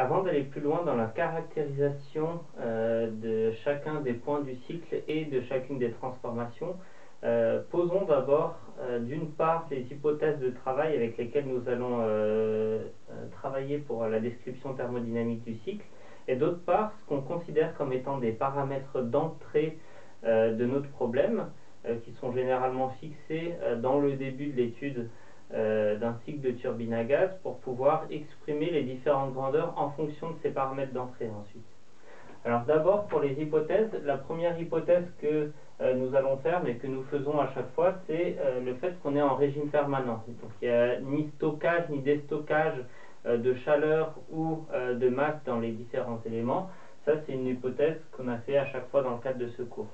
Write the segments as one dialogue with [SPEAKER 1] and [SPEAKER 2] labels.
[SPEAKER 1] Avant d'aller plus loin dans la caractérisation de chacun des points du cycle et de chacune des transformations, posons d'abord d'une part les hypothèses de travail avec lesquelles nous allons travailler pour la description thermodynamique du cycle, et d'autre part ce qu'on considère comme étant des paramètres d'entrée de notre problème, qui sont généralement fixés dans le début de l'étude d'un cycle de turbine à gaz pour pouvoir exprimer les différentes grandeurs en fonction de ces paramètres d'entrée ensuite. Alors d'abord pour les hypothèses, la première hypothèse que nous allons faire, mais que nous faisons à chaque fois, c'est le fait qu'on est en régime permanent. Donc il n'y a ni stockage ni déstockage de chaleur ou de masse dans les différents éléments. Ça c'est une hypothèse qu'on a fait à chaque fois dans le cadre de ce cours.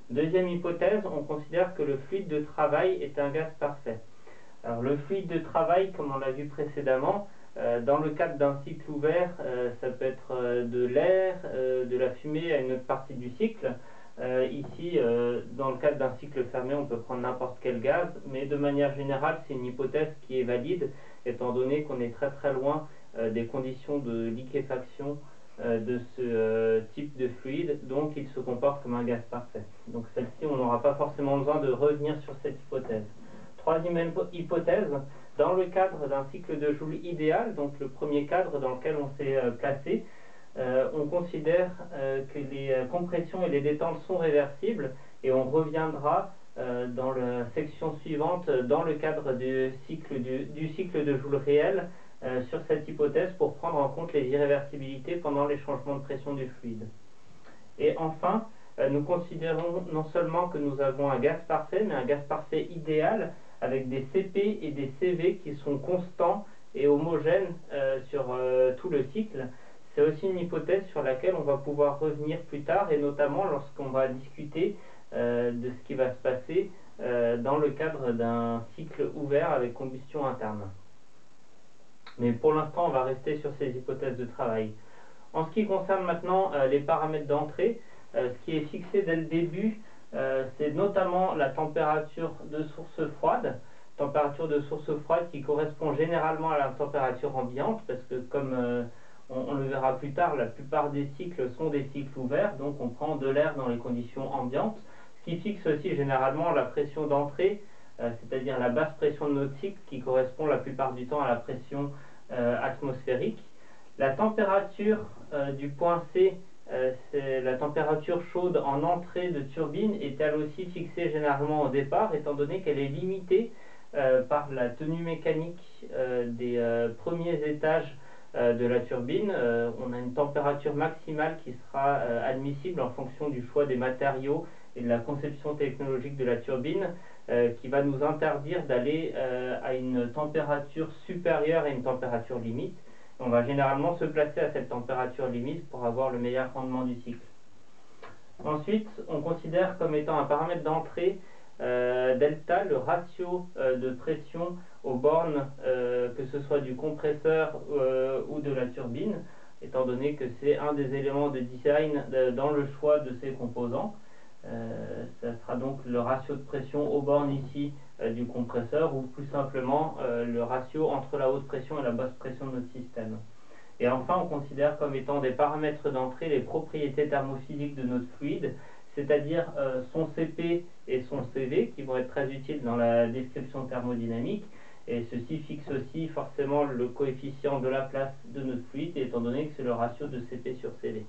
[SPEAKER 1] Deuxième hypothèse, on considère que le fluide de travail est un gaz parfait. Alors le fluide de travail, comme on l'a vu précédemment, dans le cadre d'un cycle ouvert, ça peut être de l'air, de la fumée à une autre partie du cycle. Ici, dans le cadre d'un cycle fermé, on peut prendre n'importe quel gaz, mais de manière générale, c'est une hypothèse qui est valide, étant donné qu'on est très très loin des conditions de liquéfaction de ce type de fluide, donc il se comporte comme un gaz parfait. Donc celle-ci, on n'aura pas forcément besoin de revenir sur cette hypothèse. Troisième hypothèse, dans le cadre d'un cycle de Joule idéal, donc le premier cadre dans lequel on s'est placé, on considère que les compressions et les détentes sont réversibles, et on reviendra dans la section suivante dans le cadre du cycle de Joule réel sur cette hypothèse pour prendre en compte les irréversibilités pendant les changements de pression du fluide. Et enfin, nous considérons non seulement que nous avons un gaz parfait, mais un gaz parfait idéal avec des CP et des CV qui sont constants et homogènes sur tout le cycle. C'est aussi une hypothèse sur laquelle on va pouvoir revenir plus tard, et notamment lorsqu'on va discuter de ce qui va se passer dans le cadre d'un cycle ouvert avec combustion interne. Mais pour l'instant, on va rester sur ces hypothèses de travail. En ce qui concerne maintenant les paramètres d'entrée, ce qui est fixé dès le début, c'est notamment la température de source froide, qui correspond généralement à la température ambiante, parce que comme on le verra plus tard, la plupart des cycles sont des cycles ouverts, donc on prend de l'air dans les conditions ambiantes, ce qui fixe aussi généralement la pression d'entrée, c'est-à-dire la basse pression de notre cycle, qui correspond la plupart du temps à la pression atmosphérique. La température du point C, c'est la température chaude en entrée de turbine, est elle aussi fixée généralement au départ, étant donné qu'elle est limitée par la tenue mécanique des premiers étages de la turbine. On a une température maximale qui sera admissible en fonction du choix des matériaux et de la conception technologique de la turbine, qui va nous interdire d'aller à une température supérieure à une température limite. On va généralement se placer à cette température limite pour avoir le meilleur rendement du cycle. Ensuite, on considère comme étant un paramètre d'entrée delta, le ratio de pression aux bornes, que ce soit du compresseur ou de la turbine, étant donné que c'est un des éléments de design dans le choix de ces composants. Ça sera donc le ratio de pression aux bornes ici du compresseur, ou plus simplement le ratio entre la haute pression et la basse pression de notre système. Et enfin, on considère comme étant des paramètres d'entrée les propriétés thermophysiques de notre fluide, c'est-à-dire son CP et son CV, qui vont être très utiles dans la description thermodynamique, et ceci fixe aussi forcément le coefficient de la place de notre fluide, étant donné que c'est le ratio de CP sur CV.